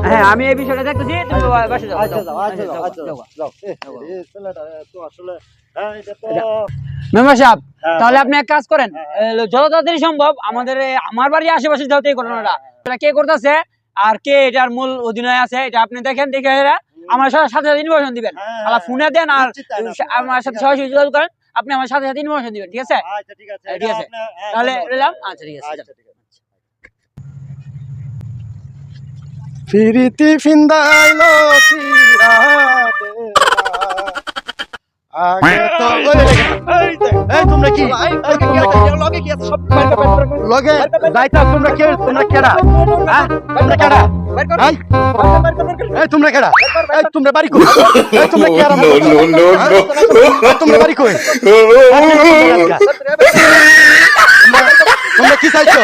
হ্যাঁ আমি এই বিষয়টা দেখতেছি, তুমি বাসে যাও। আচ্ছা যাও এই ছেলেটা তো আসলে এটা তো মেম্বার সাহেব, হ্যাঁ, তাহলে আপনি এক কাজ করেন, যত তাড়াতাড়ি সম্ভব আমাদের আমার বাড়ির আশেপাশে যাতে এই ঘটনাটা এটা কে করতেছে আর কে এটার মূল অধিনায় আছে এটা আপনি দেখেন, দেখে আমার সাথে সাথে ইনফরমেশন দিবেন। আলা ফোনে দেন আর আমার সাথে সরাসরি যোগাযোগ করেন, আপনি আমার সাথে সাথে ইনফরমেশন দিবেন, ঠিক আছে? আচ্ছা ঠিক আছে ঠিক আছে, তাহলে রইলাম। আচ্ছা ঠিক আছে। আচ্ছা ঠিক আছে। ফিরিতি ফিন্দাইলো চিরাতে আগে তো এই তোমরা কি লগে কি আছে সব লগে যাইতা তোমরা কেডা হ্যাঁ তোমরা কেডা এই তোমরা কেডা এই তোমরা বাড়ি কই এই তোমরা কি আরাম তোমরা বাড়ি কই তোমরা কি চাইছো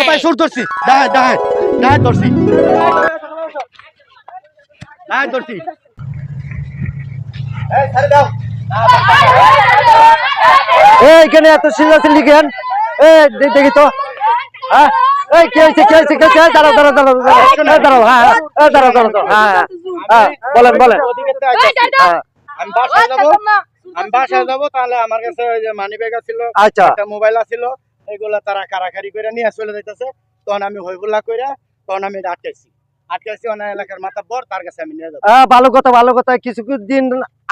ভাই সুর ধরছি ডাহাত ধরছি এইখানে এত সিরিয়াসলি কেন দেখি তো হ্যাঁ এই কি হয়েছে দাঁড়াও হ্যাঁ বলেন আমি বাসায় যাবো তাহলে আমার কাছে ওই যে মানি ব্যাগ ছিল, আচ্ছা একটা মোবাইল ছিল, এগুলা তারা কারাকারি করে নিয়ে চলে যাইতেছে। তখন আমি হইহুল্লা করে তখন আমি আটকাইছি অনেক এলাকার মাতাব্বর, তার কাছে আমি নিয়ে যাবো। ভালো কথা কিছুদিন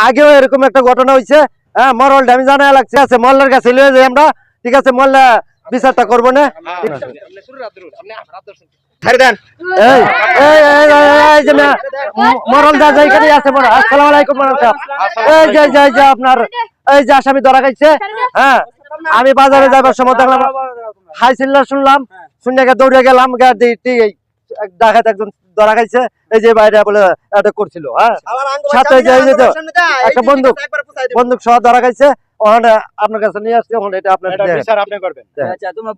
আগেও এরকম একটা ঘটনা হয়েছে। হ্যাঁ মরল আমি জানা লাগছে আছে মল্লার কাছে লিয়ে যাই আমরা, ঠিক আছে? মল্লা বিচারটা করবো না। মরল যা এখানে আছে। আসসালামু আলাইকুম। আপনার এই যে আসামি ধরা খাইছে। হ্যাঁ আমি বাজারে যাবার সময় দেখলাম হাই চিল্লা শুনলাম, শুনে দৌড়ে গেলাম, ডাকাত একজন ধরা খাইছে। এই যে বাইরে বলে এটা করছিল। হ্যাঁ সাথে একটা বন্দুক সহ ধরা খাইছে। ওখানে আপনার কাছে নিয়ে আসছে, ওখানে এটা আপনার বিচার আপনি করবেন। আচ্ছা তোমরা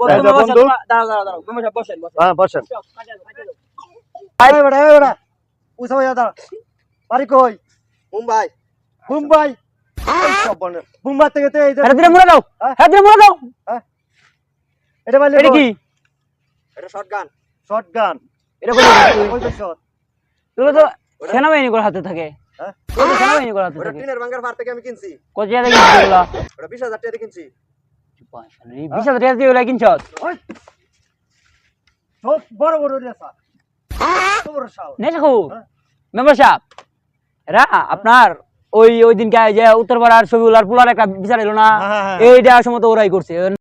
বসেন। হ্যাঁ বসেন। বাড়ি কই? মুম্বাই। মুম্বাই থেকে এটা কি? এটা শটগান। এটা তো সেনাবাহিনী করে হাতে থাকে। সেনাবাহিনী করে হাতে থাকে। টিনের ভাঙার ফার থেকে আমি কিনছি। কত টাকা কিনছিস এগুলা? ওটা 20,000 টাকা দিয়ে কিনছি। 20,000 টাকা দিয়ে এগুলা কিনছস? সব বড় রেসা। তোর শাল। নেশাখু। মেম্বার সাহেব, এরা আপনার ওই দিনকে যে উত্তরপাড়ার ছবিগুলার পোলার একটা বিচার এলো না, এইটা সময় তো ওরাই করছে।